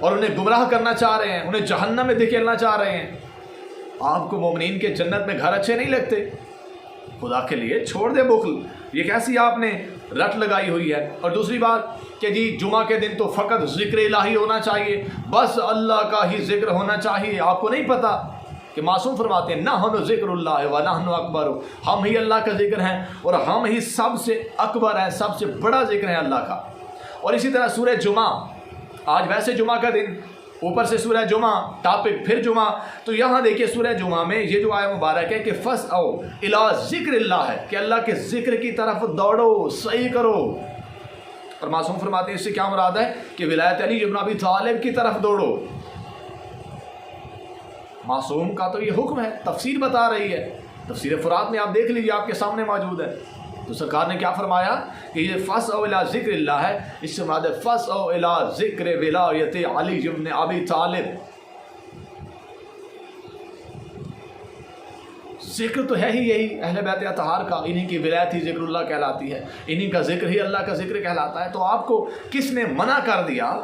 اور انہیں گمراہ کرنا چاہ رہے ہیں، انہیں جہنم میں دھکیلنا چاہ رہے ہیں۔ آپ کو مومنین کے جنت میں گھر اچھے نہیں لگتے؟ خدا کے لیے چھوڑ دے بخل، یہ کیسی آپ نے رٹ لگائی ہوئی ہے۔ اور دوسری بات کہ جی جمعہ کے دن تو فقط ذکر الہی ہونا چاہیے، بس اللہ کا ہی ذکر ہونا چاہیے۔ آپ کو نہیں پتہ کہ معصوم فرماتے ہیں نحن ذکر اللہ ونحن اکبر، ہم ہی اللہ کا ذکر ہیں اور ہم ہی سب سے اکبر ہیں، سب سے بڑا ذکر ہے اللہ کا۔ اور اسی طرح سورہ جمعہ، آج ویسے جمعہ کا دن، اوپر سے سورہ جمعہ، ٹاپک پھر جمعہ، تو یہاں دیکھیے سورہ جمعہ میں یہ جو آیت مبارک ہے کہ فَاسْعَوْا إِلَىٰ ذِکْرِ اللہ ہے کہ اللہ کے ذکر کی طرف دوڑو، صحیح کرو۔ اور معصوم فرماتے ہیں اس سے کیا مراد ہے کہ ولایت علی ابن ابی طالب کی طرف دوڑو۔ معصوم کا تو یہ حکم ہے، تفسیر بتا رہی ہے، تفسیر فرات میں آپ دیکھ لیجیے، آپ کے سامنے موجود ہے۔ تو سرکار نے کیا فرمایا کہ یہ فَاسْعَوْا إِلَىٰ ذِکْرِ اللہ ہے، اس سے مراد ہے فَاسْعَوْا إِلَىٰ ذِکْرِ وِلایت علی ابن ابی طالب۔ ذکر تو ہے ہی یہی اہل بیت اطہار کا، انہی کی ولایت ہی ذکر اللہ کہلاتی ہے، انہی کا ذکر ہی اللہ کا ذکر کہلاتا ہے۔ تو آپ کو کس نے منع کر دیا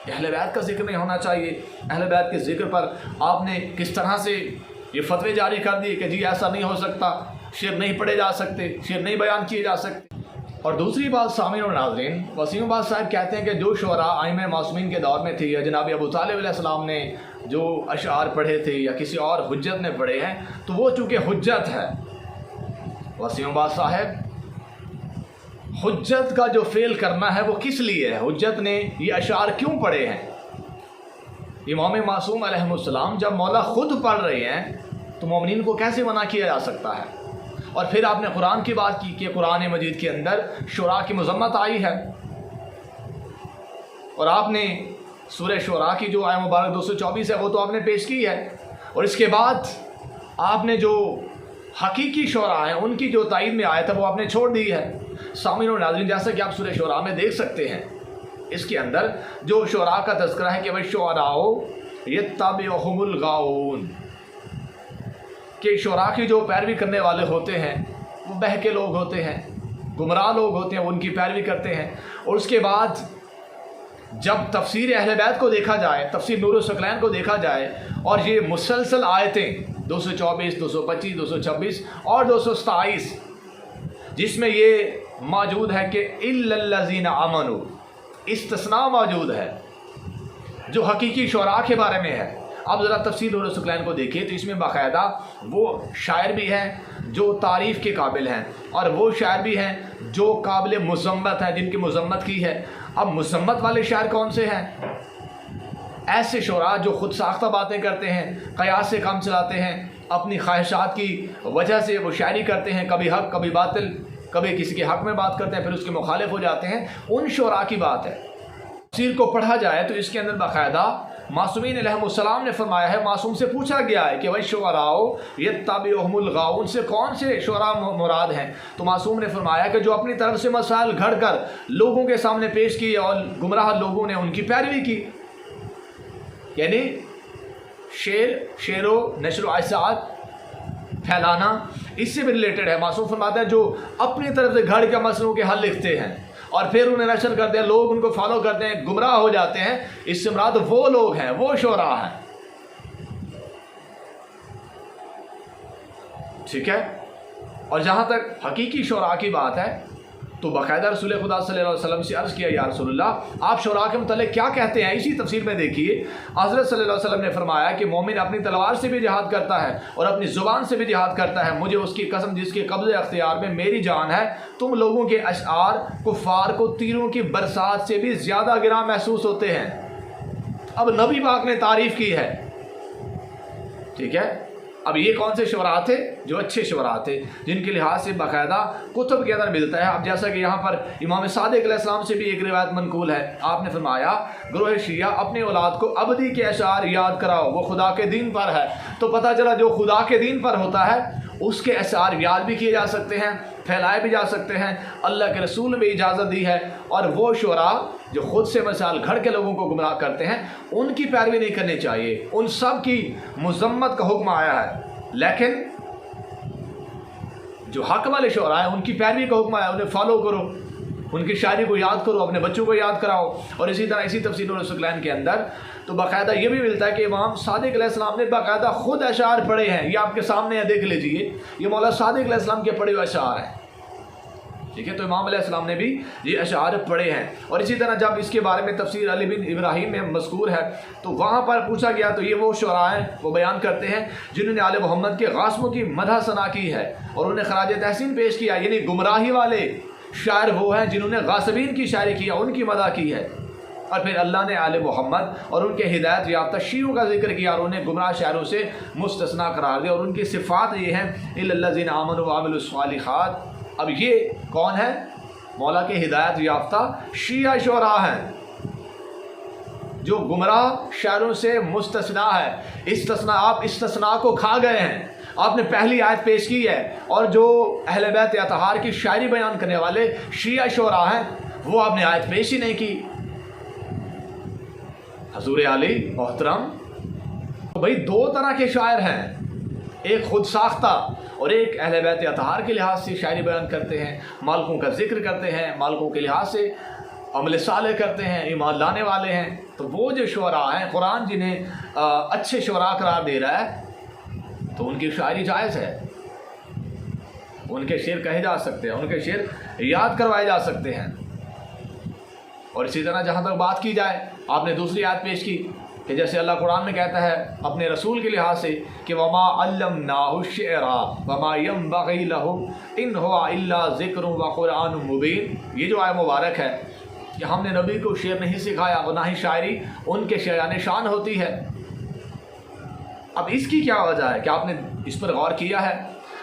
کہ اہل بیت کا ذکر نہیں ہونا چاہیے؟ اہل بیت کے ذکر پر آپ نے کس طرح سے یہ فتوے جاری کر دیے کہ جی ایسا نہیں ہو سکتا، شعر نہیں پڑھے جا سکتے، شعر نہیں بیان کیے جا سکتے۔ اور دوسری بات سامعین اور ناظرین، وسیم عباس صاحب کہتے ہیں کہ جو شعراء ائمہ معصومین کے دور میں تھی یا جناب ابو طالب علیہ السلام نے جو اشعار پڑھے تھے یا کسی اور حجت نے پڑھے ہیں تو وہ چونکہ حجت ہے، وسیم عباس صاحب حجت کا جو فعل کرنا ہے وہ کس لیے ہے؟ حجت نے یہ اشعار کیوں پڑھے ہیں؟ امام معصوم علیہ السلام جب مولا خود پڑھ رہے ہیں تو مومنین کو کیسے منع کیا جا سکتا ہے؟ اور پھر آپ نے قرآن کی بات کی کہ قرآن مجید کے اندر شعراء کی مذمت آئی ہے، اور آپ نے سورہ شعراء کی جو آیت مبارک 224 ہے وہ تو آپ نے پیش کی ہے، اور اس کے بعد آپ نے جو حقیقی شعراء ہیں ان کی جو تائید میں آیت ہے وہ آپ نے چھوڑ دی ہے۔ سامعین اور ناظرین، جیسا کہ آپ سورہ شعراء میں دیکھ سکتے ہیں، اس کے اندر جو شعراء کا تذکرہ ہے کہ وَالشُّعَرَاءُ يَتَّبِعُهُمُ الْغَاوُونَ، کہ شعراء کی جو پیروی کرنے والے ہوتے ہیں وہ بہکے لوگ ہوتے ہیں، گمراہ لوگ ہوتے ہیں، وہ ان کی پیروی کرتے ہیں۔ اور اس کے بعد جب تفسیر اہل بیت کو دیکھا جائے، تفسیر نور الثقلین کو دیکھا جائے، اور یہ مسلسل آیتیں 224، 225، 226 اور 227 جس میں یہ موجود ہے کہ إِلَّا الَّذِينَ آمَنُوا، استثناء موجود ہے جو حقیقی شعراء کے بارے میں ہے۔ آپ ذرا تفسیر نور الثقلین کو دیکھیے تو اس میں باقاعدہ وہ شاعر بھی ہیں جو تعریف کے قابل ہیں، اور وہ شاعر بھی ہیں جو قابل مذمت ہیں، جن کی مذمت کی ہے۔ اب مذمت والے شاعر کون سے ہیں؟ ایسے شعراء جو خود ساختہ باتیں کرتے ہیں، قیاس سے کام چلاتے ہیں، اپنی خواہشات کی وجہ سے وہ شاعری کرتے ہیں، کبھی حق کبھی باطل، کبھی کسی کے حق میں بات کرتے ہیں پھر اس کے مخالف ہو جاتے ہیں، ان شعراء کی بات ہے۔ تفسیر کو پڑھا جائے تو اس کے اندر باقاعدہ معصومین علیہ السلام نے فرمایا ہے، معصوم سے پوچھا گیا ہے کہ وَالشُّعَرَاءُ يَتَّبِعُهُمُ الْغَاوُونَ سے کون سے شعراء مراد ہیں؟ تو معصوم نے فرمایا کہ جو اپنی طرف سے مسائل گھڑ کر لوگوں کے سامنے پیش کیے اور گمراہ لوگوں نے ان کی پیروی کی، یعنی شعر و نشر و اشاعت پھیلانا اس سے بھی ریلیٹڈ ہے۔ معصوم فرماتا ہے جو اپنی طرف سے گھڑ کے مسئلوں کے حل لکھتے ہیں اور پھر انہیں نشر کرتے ہیں، لوگ ان کو فالو کرتے ہیں، گمراہ ہو جاتے ہیں، اس سے مراد وہ لوگ ہیں، وہ شعراء ہیں۔ ٹھیک ہے؟ اور جہاں تک حقیقی شعراء کی بات ہے تو باقاعدہ رسول خدا صلی اللہ علیہ وسلم سے عرض کیا یا رسول اللہ آپ شعراء کے متعلق کیا کہتے ہیں؟ اسی تفسیر میں دیکھیے حضرت صلی اللہ علیہ وسلم نے فرمایا کہ مومن اپنی تلوار سے بھی جہاد کرتا ہے اور اپنی زبان سے بھی جہاد کرتا ہے، مجھے اس کی قسم جس کے قبضے اختیار میں میری جان ہے، تم لوگوں کے اشعار کفار کو تیروں کی برسات سے بھی زیادہ گراں محسوس ہوتے ہیں۔ اب نبی پاک نے تعریف کی ہے، ٹھیک ہے؟ اب یہ کون سے شعراء تھے؟ جو اچھے شعراء تھے، جن کے لحاظ سے باقاعدہ کتب کے اندر ملتا ہے۔ اب جیسا کہ یہاں پر امام صادق علیہ السلام سے بھی ایک روایت منقول ہے، آپ نے فرمایا گروہ شیعہ اپنی اولاد کو ابدی کے اشعار یاد کراؤ، وہ خدا کے دین پر ہے۔ تو پتہ چلا جو خدا کے دین پر ہوتا ہے اس کے اشعار یاد بھی کیے جا سکتے ہیں، پھیلائے بھی جا سکتے ہیں، اللہ کے رسول نے بھی اجازت دی ہے۔ اور وہ شعراء جو خود سے مسائل گھڑ کے لوگوں کو گمراہ کرتے ہیں ان کی پیروی نہیں کرنی چاہیے، ان سب کی مذمت کا حکم آیا ہے، لیکن جو حق والے شعراء ہیں ان کی پیروی کا حکم آیا، انہیں فالو کرو۔ ان کی شاعری کو یاد کرو، اپنے بچوں کو یاد کراؤ۔ اور اسی طرح اسی تفسیر الاستقلال کے اندر تو باقاعدہ یہ بھی ملتا ہے کہ امام صادق علیہ السلام نے باقاعدہ خود اشعار پڑھے ہیں۔ یہ آپ کے سامنے ہے، دیکھ لیجئے، یہ مولا صادق علیہ السلام کے پڑھے ہوئے اشعار ہیں، ٹھیک ہے۔ تو امام علیہ السلام نے بھی یہ اشعار پڑھے ہیں۔ اور اسی طرح جب اس کے بارے میں تفسیر علی بن ابراہیم میں مذکور ہے تو وہاں پر پوچھا گیا تو یہ وہ شعراء ہیں، وہ بیان کرتے ہیں جنہوں نے آل محمد کے غاصبوں کی مدح ثنا کی ہے اور انہیں خراج تحسین پیش کیا، یعنی گمراہی والے شاعر وہ ہیں جنہوں نے غاصبین کی شاعری کیا، ان کی مدح کی ہے۔ اور پھر اللہ نے آل محمد اور ان کے ہدایت یافتہ شیعوں کا ذکر کیا اور انہیں گمراہ شاعروں سے مستثنا قرار دیا، اور ان کی صفات یہ ہیں الا الذین آمنوا وعملوا الصالحات۔ اب یہ کون ہے؟ مولا کے ہدایت یافتہ شیعہ شعراء ہیں جو گمراہ شاعروں سے مستثنا ہے۔ آپ استثناء کو کھا گئے ہیں۔ آپ نے پہلی آیت پیش کی ہے، اور جو اہل بیت اطہار کی شاعری بیان کرنے والے شیعہ شعراء ہیں وہ آپ نے آیت پیش ہی نہیں کی۔ حضور علی محترم، بھائی دو طرح کے شاعر ہیں، ایک خود ساختہ اور ایک اہل بیت اطہار کے لحاظ سے شاعری بیان کرتے ہیں، مالکوں کا ذکر کرتے ہیں، مالکوں کے لحاظ سے عمل صالح کرتے ہیں، ایمان لانے والے ہیں۔ تو وہ جو شعراء ہیں، قرآن جنہیں اچھے شعراء قرار دے رہا ہے تو ان کی شاعری جائز ہے، ان کے شعر کہے جا سکتے ہیں، ان کے شعر یاد کروائے جا سکتے ہیں۔ اور اسی طرح جہاں تک بات کی جائے، آپ نے دوسری آیت پیش کی کہ جیسے اللہ قرآن میں کہتا ہے اپنے رسول کے لحاظ سے کہ وما علمناہ الشعر وما ينبغي له ان هو الا ذکر وقرآن مبین۔ یہ جو آیت مبارک ہے کہ ہم نے نبی کو شعر نہیں سکھایا اور نہ ہی شاعری ان کے شایان شان ہوتی ہے۔ اب اس کی کیا وجہ ہے کہ آپ نے اس پر غور کیا ہے؟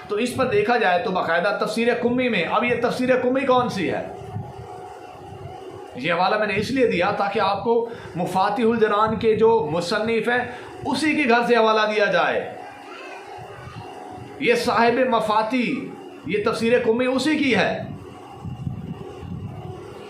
تو اس پر دیکھا جائے تو باقاعدہ تفسیر قمی میں، اب یہ تفسیر قمی کون سی ہے؟ یہ حوالہ میں نے اس لیے دیا تاکہ آپ کو مفاتیح الجنان کے جو مصنف ہیں اسی کے گھر سے حوالہ دیا جائے۔ یہ صاحب مفاتیح، یہ تفسیر قمی اسی کی ہے۔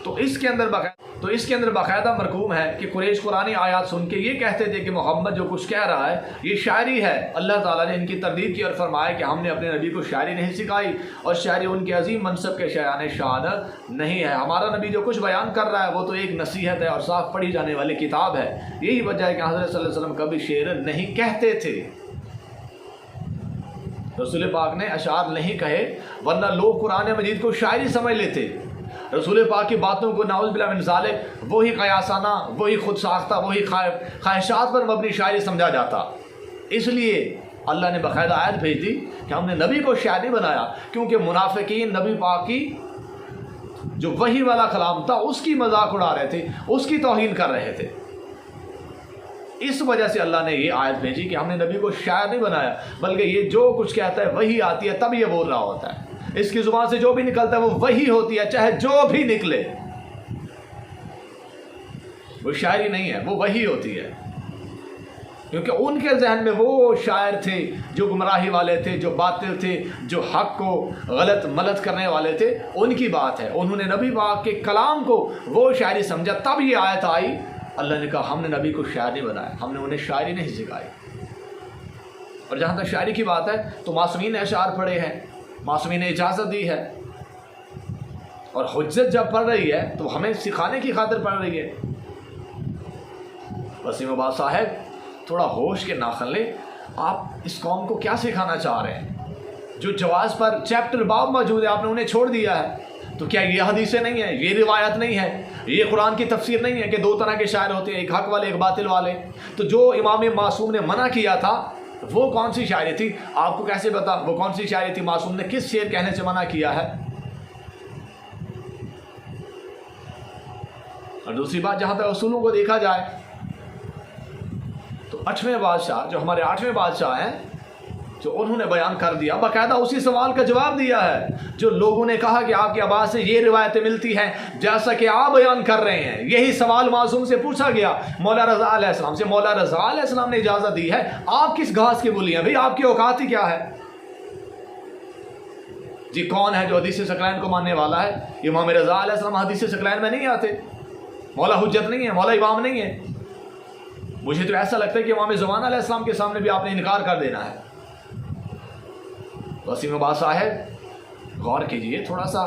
تو اس کے اندر باقاعدہ مرقوم ہے کہ قریش قرآنی آیات سن کے یہ کہتے تھے کہ محمد جو کچھ کہہ رہا ہے یہ شاعری ہے۔ اللہ تعالیٰ نے ان کی تردید کی اور فرمایا کہ ہم نے اپنے نبی کو شاعری نہیں سکھائی، اور شاعری ان کے عظیم منصب کے شایان شان نہیں ہے۔ ہمارا نبی جو کچھ بیان کر رہا ہے وہ تو ایک نصیحت ہے اور صاف پڑھی جانے والی کتاب ہے۔ یہی وجہ ہے کہ حضرت صلی اللہ علیہ وسلم کبھی شعر نہیں کہتے تھے، رسول پاک نے اشعار نہیں کہے، ورنہ لوگ قرآن مجید کو شاعری سمجھ لیتے۔ رسول پاک کی باتوں کو نعوذ باللہ من ذالک وہی قیاسانہ، وہی خود ساختہ، وہی خواہشات پر مبنی شاعری سمجھا جاتا۔ اس لیے اللہ نے باقاعدہ آیت بھیج دی کہ ہم نے نبی کو شاعر نہیں بنایا، کیونکہ منافقین نبی پاک کی جو وحی والا کلام تھا اس کی مذاق اڑا رہے تھے، اس کی توہین کر رہے تھے۔ اس وجہ سے اللہ نے یہ آیت بھیجی کہ ہم نے نبی کو شاعر نہیں بنایا، بلکہ یہ جو کچھ کہتا ہے وہی آتی ہے تب یہ بول رہا ہوتا ہے۔ اس کی زبان سے جو بھی نکلتا ہے وہ وہی ہوتی ہے، چاہے جو بھی نکلے، وہ شاعری نہیں ہے، وہ وہی ہوتی ہے۔ کیونکہ ان کے ذہن میں وہ شاعر تھے جو گمراہی والے تھے، جو باطل تھے، جو حق کو غلط ملت کرنے والے تھے، ان کی بات ہے۔ انہوں نے نبی پاک کے کلام کو وہ شاعری سمجھا، تب یہ آیت آئی۔ اللہ نے کہا ہم نے نبی کو شاعر نہیں بنایا، ہم نے انہیں شاعری نہیں سکھائی۔ اور جہاں تک شاعری کی بات ہے تو معصومین نے اشعار پڑھے ہیں، معصومین نے اجازت دی ہے، اور حجت جب پڑھ رہی ہے تو ہمیں سکھانے کی خاطر پڑھ رہی ہے۔ وسیم آباد صاحب تھوڑا ہوش کے ناخن لیں، آپ اس قوم کو کیا سکھانا چاہ رہے ہیں؟ جو جواز پر چیپٹر باب موجود ہے آپ نے انہیں چھوڑ دیا ہے، تو کیا یہ حدیثیں نہیں ہیں، یہ روایت نہیں ہے، یہ قرآن کی تفسیر نہیں ہے کہ دو طرح کے شاعر ہوتے ہیں، ایک حق والے ایک باطل والے؟ تو جو امام معصوم نے منع کیا تھا وہ کون سی شاعری تھی؟ آپ کو کیسے پتا وہ کون سی شاعری تھی؟ معصوم نے کس شعر کہنے سے منع کیا ہے؟ اور دوسری بات، جہاں تک اصولوں کو دیکھا جائے تو 8ویں بادشاہ، جو ہمارے 8ویں بادشاہ ہیں، جو انہوں نے بیان کر دیا، باقاعدہ اسی سوال کا جواب دیا ہے جو لوگوں نے کہا کہ آپ کے عباس سے یہ روایتیں ملتی ہیں جیسا کہ آپ بیان کر رہے ہیں۔ یہی سوال معصوم سے پوچھا گیا مولا رضا علیہ السلام سے، مولا رضا علیہ السلام نے اجازت دی ہے، آپ کس گھاس کی بولی ہیں بھئی؟ آپ کی اوقات ہی کیا ہے؟ جی کون ہے جو حدیث ثقلین کو ماننے والا ہے؟ امام رضا علیہ السلام حدیث ثقلین میں نہیں آتے، مولا حجت نہیں ہے، مولا امام نہیں ہے۔ مجھے تو ایسا لگتا ہے کہ امام زمان علیہ السلام کے سامنے بھی آپ نے انکار کر دینا ہے۔ وسیم آباد صاحب غور کیجئے، تھوڑا سا